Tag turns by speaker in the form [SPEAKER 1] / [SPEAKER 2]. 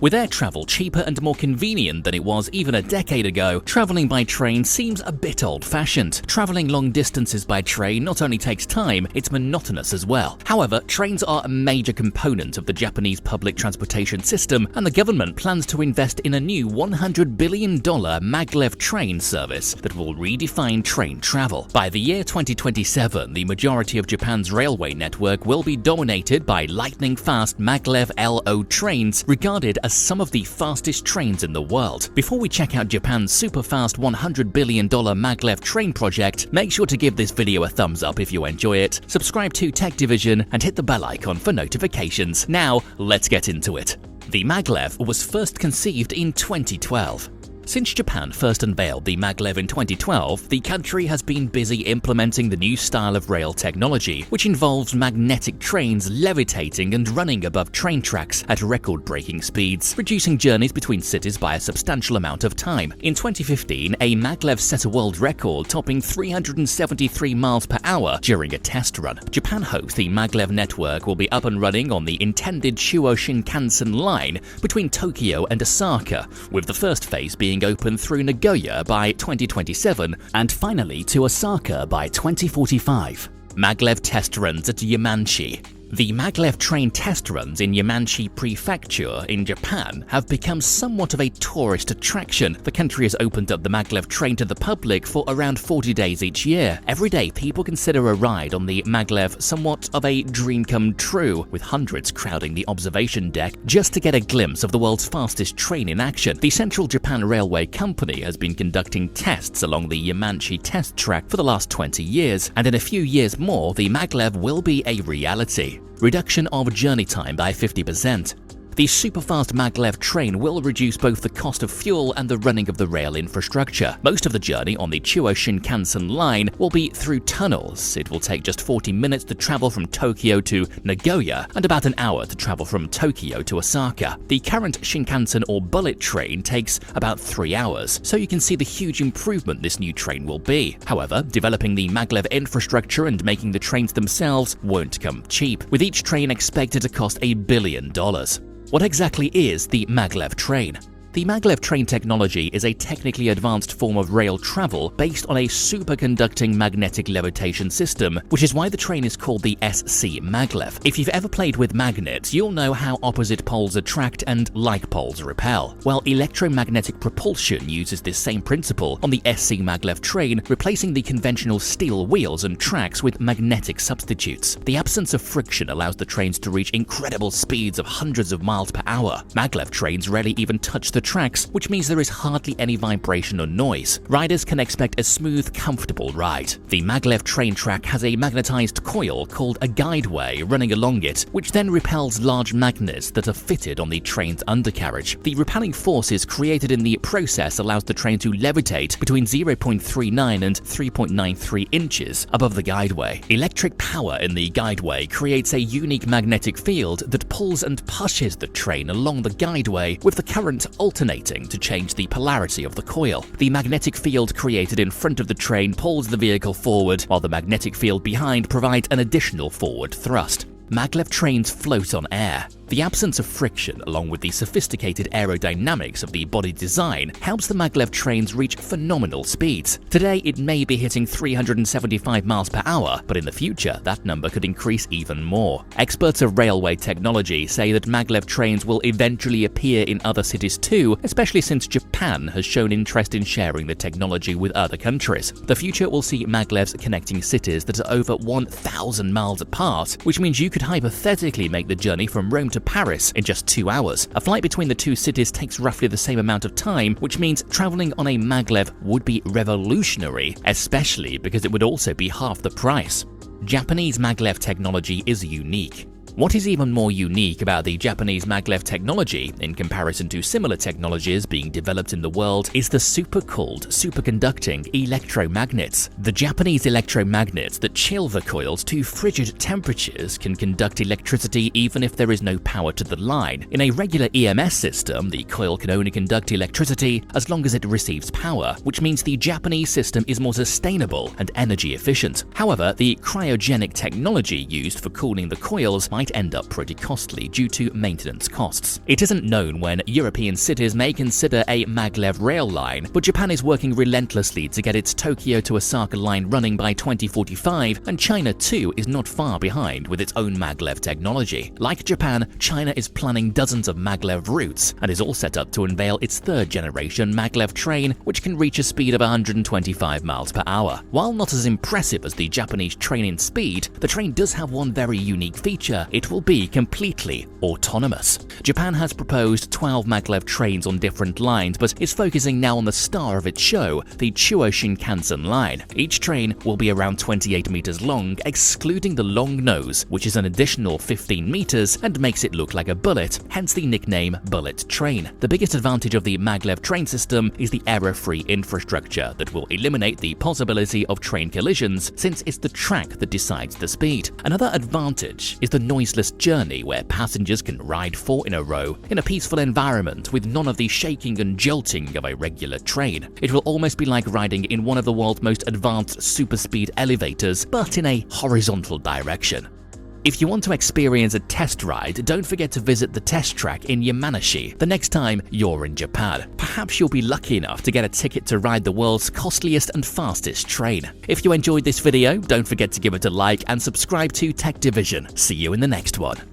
[SPEAKER 1] With air travel cheaper and more convenient than it was even a decade ago, traveling by train seems a bit old-fashioned. Traveling long distances by train not only takes time, it's monotonous as well. However, trains are a major component of the Japanese public transportation system, and the government plans to invest in a new $100 billion Maglev Train service that will redefine train travel. By the year 2027, the majority of Japan's railway network will be dominated by lightning-fast Maglev LO trains, regarded as some of the fastest trains in the world. Before we check out Japan's super-fast $100 billion Maglev Train project, make sure to give this video a thumbs up if you enjoy it, subscribe to Tech Division, and hit the bell icon for notifications. Now, let's get into it. The Maglev was first conceived in 2012. Since Japan first unveiled the Maglev in 2012, the country has been busy implementing the new style of rail technology, which involves magnetic trains levitating and running above train tracks at record-breaking speeds, reducing journeys between cities by a substantial amount of time. In 2015, a Maglev set a world record topping 373 miles per hour during a test run. Japan hopes the Maglev network will be up and running on the intended Chuo Shinkansen line between Tokyo and Osaka, with the first phase being open through Nagoya by 2027 and finally to Osaka by 2045. Maglev test runs at Yamanashi. The Maglev train test runs in Yamanashi Prefecture in Japan have become somewhat of a tourist attraction. The country has opened up the Maglev train to the public for around 40 days each year. Every day, people consider a ride on the Maglev somewhat of a dream come true, with hundreds crowding the observation deck just to get a glimpse of the world's fastest train in action. The Central Japan Railway Company has been conducting tests along the Yamanashi test track for the last 20 years, and in a few years more, the Maglev will be a reality. Reduction of journey time by 50%. The superfast Maglev train will reduce both the cost of fuel and the running of the rail infrastructure. Most of the journey on the Chuo Shinkansen line will be through tunnels. It will take just 40 minutes to travel from Tokyo to Nagoya and about an hour to travel from Tokyo to Osaka. The current Shinkansen or bullet train takes about 3 hours, so you can see the huge improvement this new train will be. However, developing the Maglev infrastructure and making the trains themselves won't come cheap, with each train expected to cost $1 billion. What exactly is the Maglev train? The Maglev train technology is a technically advanced form of rail travel based on a superconducting magnetic levitation system, which is why the train is called the SC Maglev. If you've ever played with magnets, you'll know how opposite poles attract and like poles repel. Well, electromagnetic propulsion uses this same principle on the SC Maglev train, replacing the conventional steel wheels and tracks with magnetic substitutes. The absence of friction allows the trains to reach incredible speeds of hundreds of miles per hour. Maglev trains rarely even touch the tracks, which means there is hardly any vibration or noise. Riders can expect a smooth, comfortable ride. The Maglev train track has a magnetized coil called a guideway running along it, which then repels large magnets that are fitted on the train's undercarriage. The repelling forces created in the process allows the train to levitate between 0.39 and 3.93 inches above the guideway. Electric power in the guideway creates a unique magnetic field that pulls and pushes the train along the guideway, with the current alternating to change the polarity of the coil. The magnetic field created in front of the train pulls the vehicle forward, while the magnetic field behind provides an additional forward thrust. Maglev trains float on air. The absence of friction, along with the sophisticated aerodynamics of the body design, helps the Maglev trains reach phenomenal speeds. Today, it may be hitting 375 miles per hour, but in the future, that number could increase even more. Experts of railway technology say that Maglev trains will eventually appear in other cities too, especially since Japan has shown interest in sharing the technology with other countries. The future will see Maglevs connecting cities that are over 1,000 miles apart, which means you could hypothetically make the journey from Rome to Paris in just 2 hours. A flight between the two cities takes roughly the same amount of time, which means traveling on a Maglev would be revolutionary, especially because it would also be half the price. Japanese Maglev technology is unique. What is even more unique about the Japanese Maglev technology, in comparison to similar technologies being developed in the world, is the super-cooled, superconducting electromagnets. The Japanese electromagnets that chill the coils to frigid temperatures can conduct electricity even if there is no power to the line. In a regular EMS system, the coil can only conduct electricity as long as it receives power, which means the Japanese system is more sustainable and energy efficient. However, the cryogenic technology used for cooling the coils might might end up pretty costly due to maintenance costs. It isn't known when European cities may consider a Maglev rail line, but Japan is working relentlessly to get its Tokyo to Osaka line running by 2045, and China too is not far behind with its own Maglev technology. Like Japan, China is planning dozens of Maglev routes and is all set up to unveil its third-generation Maglev train, which can reach a speed of 125 miles per hour. While not as impressive as the Japanese train in speed, the train does have one very unique feature: it will be completely autonomous. Japan has proposed 12 Maglev trains on different lines, but is focusing now on the star of its show, the Chuo Shinkansen line. Each train will be around 28 meters long, excluding the long nose, which is an additional 15 meters and makes it look like a bullet, hence the nickname Bullet Train. The biggest advantage of the Maglev train system is the error-free infrastructure that will eliminate the possibility of train collisions, since it's the track that decides the speed. Another advantage is the noiseless journey, where passengers can ride 4 in a row in a peaceful environment with none of the shaking and jolting of a regular train. It will almost be like riding in one of the world's most advanced super-speed elevators, but in a horizontal direction. If you want to experience a test ride, don't forget to visit the test track in Yamanashi the next time you're in Japan. Perhaps you'll be lucky enough to get a ticket to ride the world's costliest and fastest train. If you enjoyed this video, don't forget to give it a like and subscribe to Tech Division. See you in the next one.